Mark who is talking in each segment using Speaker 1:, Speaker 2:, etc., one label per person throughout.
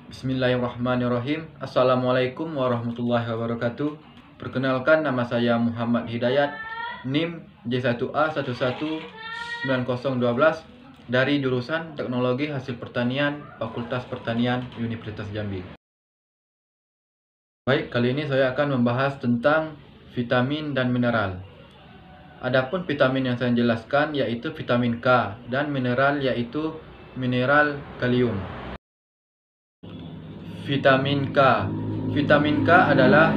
Speaker 1: Bismillahirrahmanirrahim. Assalamualaikum warahmatullahi wabarakatuh. Perkenalkan, nama saya Muhammad Hidayat, NIM J1A119012 dari jurusan Teknologi Hasil Pertanian, Fakultas Pertanian, Universitas Jambi. Baik, kali ini saya akan membahas tentang vitamin dan mineral. Adapun vitamin yang saya jelaskan yaitu vitamin K dan mineral yaitu mineral kalium. Vitamin K. Vitamin K adalah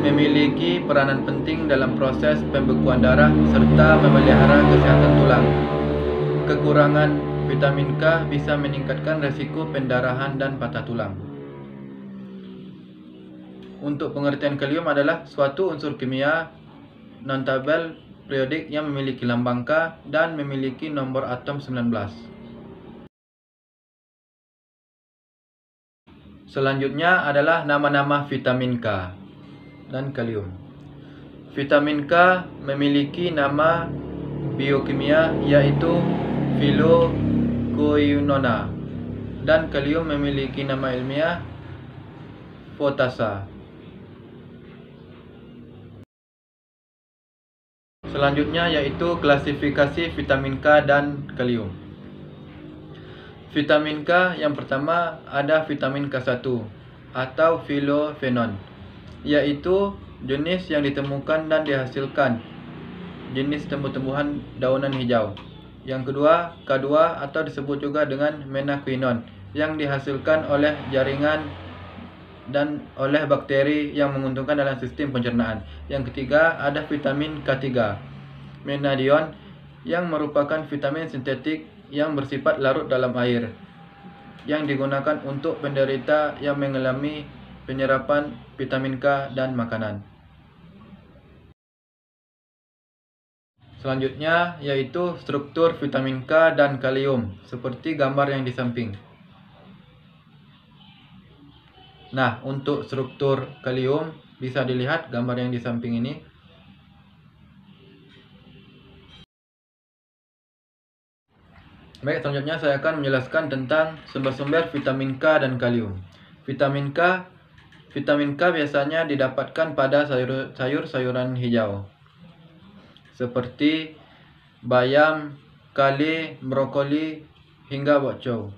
Speaker 1: memiliki peranan penting dalam proses pembekuan darah serta memelihara kesehatan tulang. Kekurangan vitamin K bisa meningkatkan resiko pendarahan dan patah tulang. Untuk pengertian kalium adalah suatu unsur kimia non-tabel periodik yang memiliki lambang K dan memiliki nomor atom 19. Selanjutnya adalah nama-nama vitamin K dan kalium. Vitamin K memiliki nama biokimia yaitu phyllocyanona dan kalium memiliki nama ilmiah potasa. Selanjutnya yaitu klasifikasi vitamin K dan kalium. Vitamin K yang pertama ada vitamin K1 atau phyllophenon, yaitu jenis yang ditemukan dan dihasilkan jenis tumbuh-tumbuhan daunan hijau. Yang kedua, K2 atau disebut juga dengan menaquinone, yang dihasilkan oleh jaringan dan oleh bakteri yang menguntungkan dalam sistem pencernaan. Yang ketiga, ada vitamin K3, menadion, yang merupakan vitamin sintetik yang bersifat larut dalam air, yang digunakan untuk penderita yang mengalami penyerapan vitamin K dan makanan. Selanjutnya yaitu struktur vitamin K dan kalium, seperti gambar yang di samping. Nah, untuk struktur kalium bisa dilihat gambar yang di samping ini. Baik, selanjutnya saya akan menjelaskan tentang sumber-sumber vitamin K dan kalium. Vitamin K biasanya didapatkan pada sayur-sayuran hijau, seperti bayam, kale, brokoli, hingga bokcow.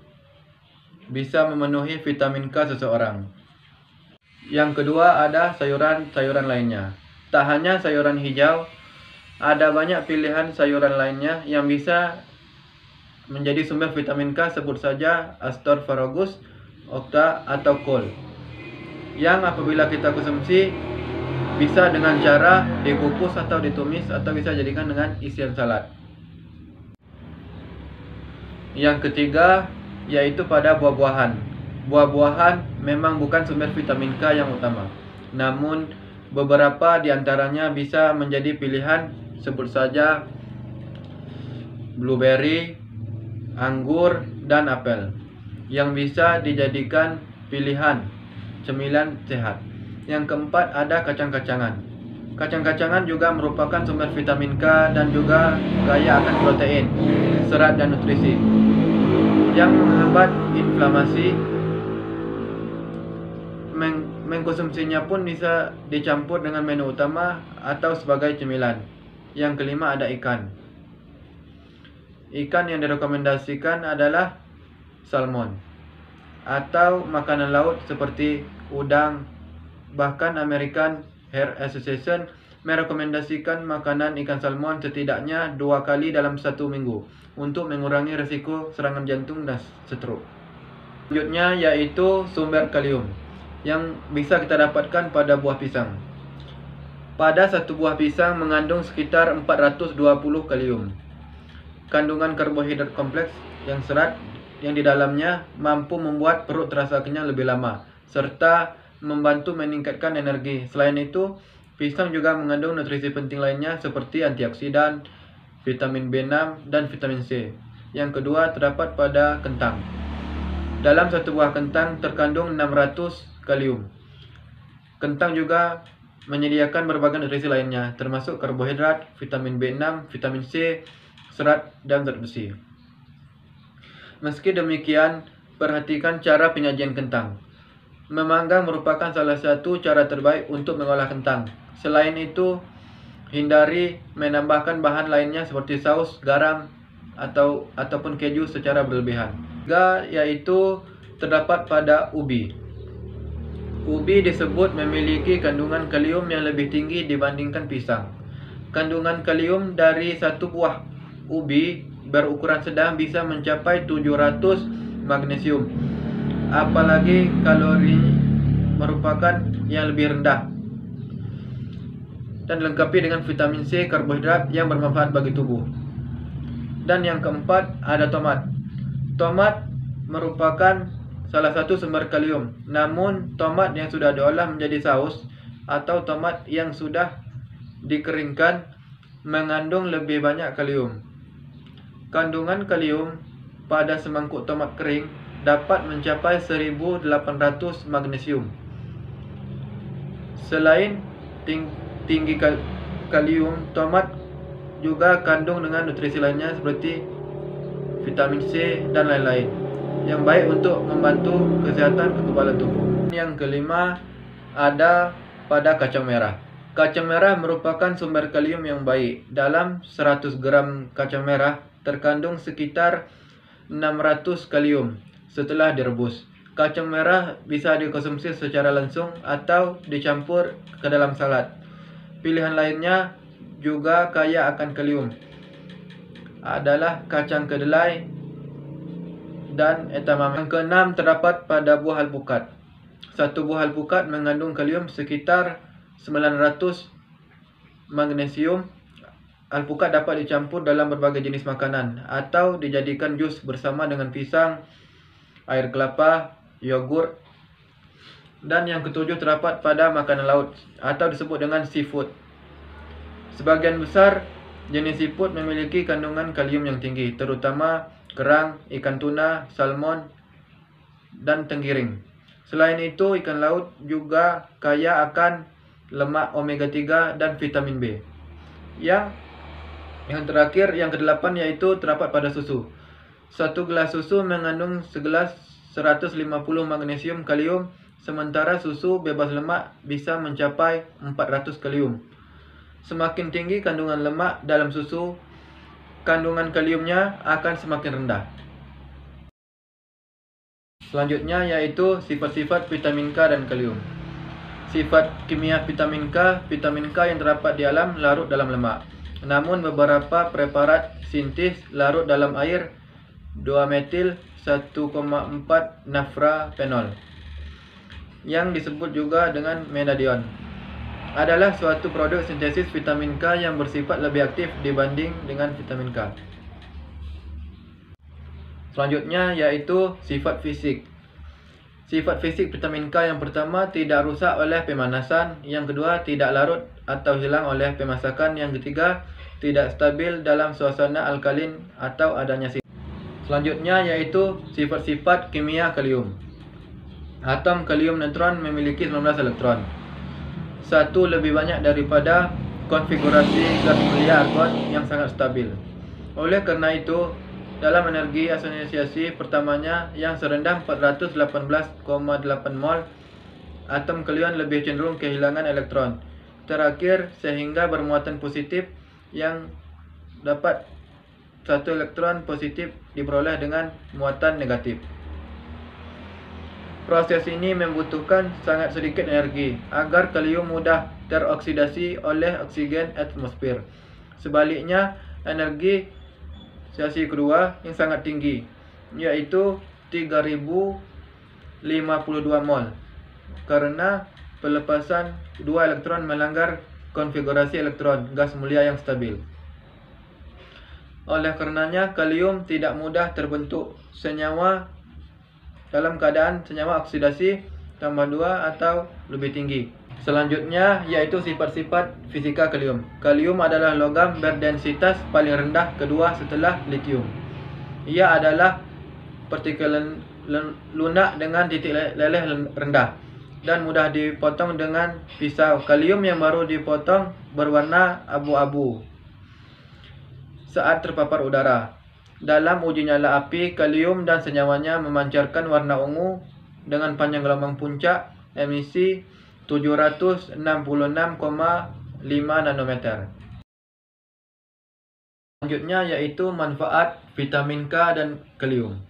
Speaker 1: Bisa memenuhi vitamin K seseorang. Yang kedua ada sayuran-sayuran lainnya. Tak hanya sayuran hijau, ada banyak pilihan sayuran lainnya yang bisa menjadi sumber vitamin K, sebut saja asparagus, okta, atau kol. Yang apabila kita konsumsi bisa dengan cara dikukus atau ditumis atau bisa jadikan dengan isian salad. Yang ketiga yaitu pada buah-buahan. Buah-buahan memang bukan sumber vitamin K yang utama, namun beberapa diantaranya bisa menjadi pilihan, sebut saja blueberry, anggur, dan apel, yang bisa dijadikan pilihan cemilan sehat. Yang keempat ada kacang-kacangan. Kacang-kacangan juga merupakan sumber vitamin K dan juga kaya akan protein, serat, dan nutrisi yang menghambat inflamasi. Mengkonsumsinya pun bisa dicampur dengan menu utama atau sebagai cemilan. Yang kelima ada ikan. Ikan yang direkomendasikan adalah salmon atau makanan laut seperti udang. Bahkan American Heart Association merekomendasikan makanan ikan salmon setidaknya 2 kali dalam 1 minggu untuk mengurangi risiko serangan jantung dan stroke. Selanjutnya yaitu sumber kalium yang bisa kita dapatkan pada buah pisang. Pada satu buah pisang mengandung sekitar 420 kalium. Kandungan karbohidrat kompleks yang serat yang di dalamnya mampu membuat perut terasa kenyang lebih lama serta membantu meningkatkan energi. Selain itu, pisang juga mengandung nutrisi penting lainnya seperti antioksidan, vitamin B6, dan vitamin C. Yang kedua terdapat pada kentang. Dalam satu buah kentang terkandung 600 kalium. Kentang juga menyediakan berbagai nutrisi lainnya, termasuk karbohidrat, vitamin B6, vitamin C, serat, dan zat besi. Meski demikian, perhatikan cara penyajian kentang. Memanggang merupakan salah satu cara terbaik untuk mengolah kentang. Selain itu, hindari menambahkan bahan lainnya seperti saus, garam, ataupun keju secara berlebihan. Juga yaitu terdapat pada ubi. Ubi disebut memiliki kandungan kalium yang lebih tinggi dibandingkan pisang. Kandungan kalium dari satu buah ubi berukuran sedang bisa mencapai 700 magnesium. Apalagi kalori merupakan yang lebih rendah dan dilengkapi dengan vitamin C, karbohidrat yang bermanfaat bagi tubuh. Dan yang keempat ada tomat. Tomat merupakan salah satu sumber kalium. Namun tomat yang sudah diolah menjadi saus atau tomat yang sudah dikeringkan mengandung lebih banyak kalium. Kandungan kalium pada semangkuk tomat kering dapat mencapai 1800 magnesium. Selain tinggi kalium, tomat juga kandung dengan nutrisi lainnya seperti vitamin C dan lain-lain yang baik untuk membantu kesehatan kekebalan tubuh. Yang kelima ada pada kacang merah. Kacang merah merupakan sumber kalium yang baik. Dalam 100 gram kacang merah terkandung sekitar 600 kalium setelah direbus. Kacang merah bisa dikonsumsi secara langsung atau dicampur ke dalam salad. Pilihan lainnya juga kaya akan kalium adalah kacang kedelai dan edamame. Yang keenam terdapat pada buah alpukat. Satu buah alpukat mengandung kalium sekitar 900 magnesium. Alpukat dapat dicampur dalam berbagai jenis makanan atau dijadikan jus bersama dengan pisang, air kelapa, yogurt. Dan yang ketujuh terdapat pada makanan laut atau disebut dengan seafood. Sebagian besar jenis seafood memiliki kandungan kalium yang tinggi, terutama kerang, ikan tuna, salmon, dan tenggiring. Selain itu, ikan laut juga kaya akan lemak omega 3 dan vitamin B. Yang terakhir, yang kedelapan, yaitu terdapat pada susu. Satu gelas susu mengandung segelas 150 magnesium kalium, sementara susu bebas lemak bisa mencapai 400 kalium. Semakin tinggi kandungan lemak dalam susu, kandungan kaliumnya akan semakin rendah. Selanjutnya yaitu sifat-sifat vitamin K dan kalium. Sifat kimia vitamin K yang terdapat di alam larut dalam lemak. Namun beberapa preparat sintetis larut dalam air 2-metil 1,4 nafraphenol yang disebut juga dengan menadion adalah suatu produk sintesis vitamin K yang bersifat lebih aktif dibanding dengan vitamin K. Selanjutnya yaitu sifat fisik. Sifat fisik vitamin K yang pertama tidak rusak oleh pemanasan, yang kedua tidak larut atau hilang oleh pemasakan, yang ketiga tidak stabil dalam suasana alkalin atau adanya asid. Selanjutnya yaitu sifat-sifat kimia kalium. Atom kalium neutron memiliki 19 elektron. Satu lebih banyak daripada konfigurasi gas mulia argon yang sangat stabil. Oleh karena itu, dalam energi asosiasi pertamanya yang serendah 418,8 mol, atom kalium lebih cenderung kehilangan elektron terakhir sehingga bermuatan positif yang dapat satu elektron positif diperoleh dengan muatan negatif. Proses ini membutuhkan sangat sedikit energi agar kalium mudah teroksidasi oleh oksigen atmosfer. Sebaliknya, energi oksidasi kedua yang sangat tinggi, yaitu 3052 mol, karena pelepasan dua elektron melanggar konfigurasi elektron gas mulia yang stabil. Oleh karenanya, kalium tidak mudah terbentuk senyawa dalam keadaan senyawa oksidasi tambah 2 atau lebih tinggi. Selanjutnya yaitu sifat-sifat fisika kalium. Kalium adalah logam berdensitas paling rendah kedua setelah litium. Ia adalah partikel lunak dengan titik leleh rendah dan mudah dipotong dengan pisau. Kalium yang baru dipotong berwarna abu-abu saat terpapar udara. Dalam uji nyala api, kalium dan senyawanya memancarkan warna ungu dengan panjang gelombang puncak emisi 766,5 nanometer. Selanjutnya yaitu manfaat vitamin K dan kalium.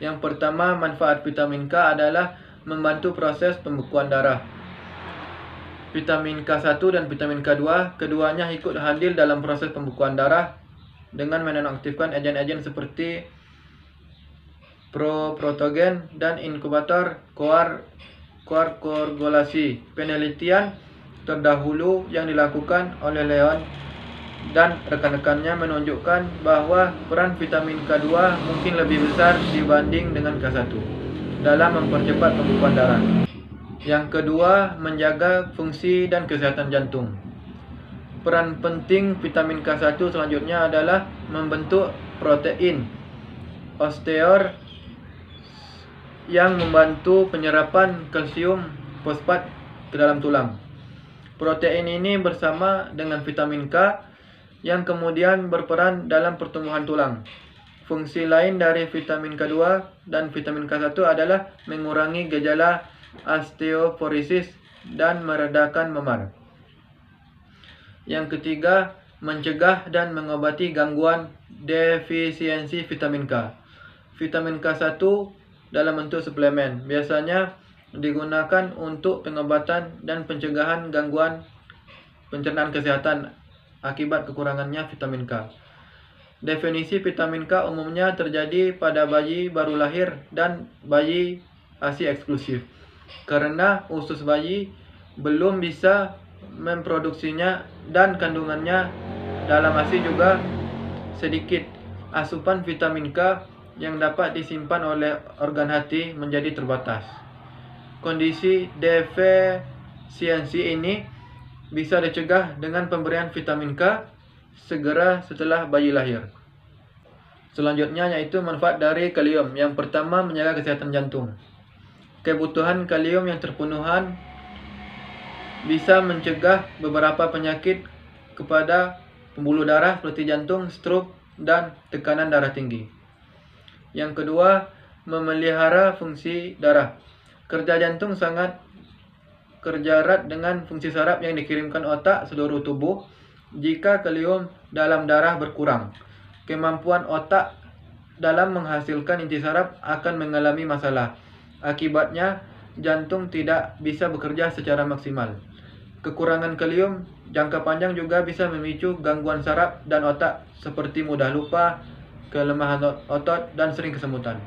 Speaker 1: Yang pertama, manfaat vitamin K adalah membantu proses pembekuan darah. Vitamin K1 dan vitamin K2, keduanya ikut andil dalam proses pembekuan darah dengan menonaktifkan agen-agen seperti protogen dan inkubator koagulasi. Penelitian terdahulu yang dilakukan oleh Leon dan rekan-rekannya menunjukkan bahwa peran vitamin K2 mungkin lebih besar dibanding dengan K1 dalam mempercepat pembekuan darah. Yang kedua, menjaga fungsi dan kesehatan jantung. Peran penting vitamin K1 selanjutnya adalah membentuk protein osteor yang membantu penyerapan kalsium fosfat ke dalam tulang. Protein ini bersama dengan vitamin K yang kemudian berperan dalam pertumbuhan tulang. Fungsi lain dari vitamin K2 dan vitamin K1 adalah mengurangi gejala osteoporosis dan meredakan memar. Yang ketiga, mencegah dan mengobati gangguan defisiensi vitamin K. Vitamin K1 dalam bentuk suplemen biasanya digunakan untuk pengobatan dan pencegahan gangguan pencernaan kesehatan akibat kekurangannya vitamin K. Definisi vitamin K umumnya terjadi pada bayi baru lahir dan bayi ASI eksklusif, karena usus bayi belum bisa memproduksinya dan kandungannya dalam ASI juga sedikit. Asupan vitamin K yang dapat disimpan oleh organ hati menjadi terbatas. Kondisi defisiensi ini bisa dicegah dengan pemberian vitamin K segera setelah bayi lahir. Selanjutnya yaitu manfaat dari kalium. Yang pertama, menjaga kesehatan jantung. Kebutuhan kalium yang terpenuhan bisa mencegah beberapa penyakit kepada pembuluh darah seperti jantung, stroke, dan tekanan darah tinggi. Yang kedua, memelihara fungsi darah. Kerja jantung sangat kerja erat dengan fungsi saraf yang dikirimkan otak seluruh tubuh. Jika kalium dalam darah berkurang, kemampuan otak dalam menghasilkan inti saraf akan mengalami masalah. Akibatnya, jantung tidak bisa bekerja secara maksimal. Kekurangan kalium jangka panjang juga bisa memicu gangguan saraf dan otak seperti mudah lupa, kelemahan otot, dan sering kesemutan.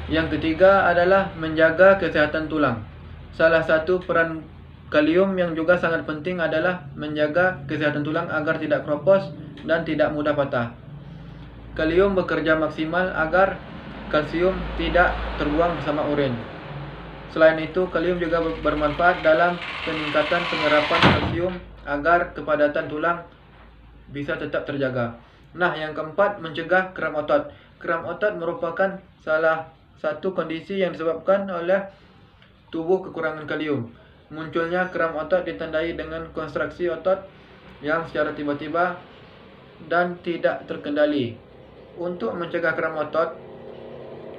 Speaker 1: Yang ketiga adalah menjaga kesehatan tulang. Salah satu peran kalium yang juga sangat penting adalah menjaga kesehatan tulang agar tidak keropos dan tidak mudah patah. Kalium bekerja maksimal agar kalsium tidak terbuang bersama urin. Selain itu, kalium juga bermanfaat dalam peningkatan penyerapan kalsium agar kepadatan tulang bisa tetap terjaga. Nah, yang keempat, mencegah kram otot. Kram otot merupakan salah satu kondisi yang disebabkan oleh tubuh kekurangan kalium. Munculnya kram otot ditandai dengan kontraksi otot yang secara tiba-tiba dan tidak terkendali. Untuk mencegah kram otot,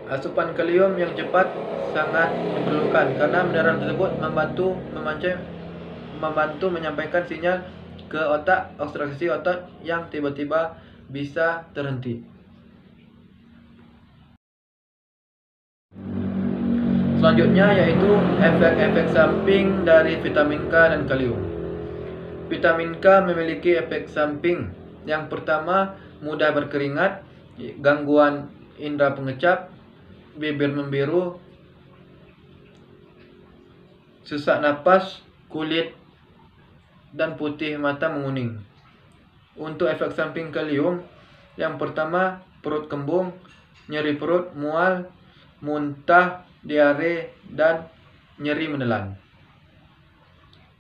Speaker 1: asupan kalium yang cepat sangat diperlukan karena mineral tersebut membantu menyampaikan sinyal ke otak. Kontraksi otot yang tiba-tiba bisa terhenti. Selanjutnya yaitu efek-efek samping dari vitamin K dan kalium. Vitamin K memiliki efek samping. Yang pertama, mudah berkeringat, gangguan indera pengecap, bibir membiru, sesak napas, kulit dan putih mata menguning. Untuk efek samping kalium, yang pertama, perut kembung, nyeri perut, mual, muntah, diare, dan nyeri menelan.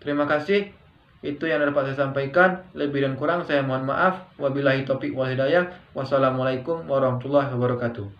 Speaker 1: Terima kasih. Itu yang dapat saya sampaikan. Lebih dan kurang saya mohon maaf. Wabillahi taufiq wal hidayah. Wassalamualaikum warahmatullahi wabarakatuh.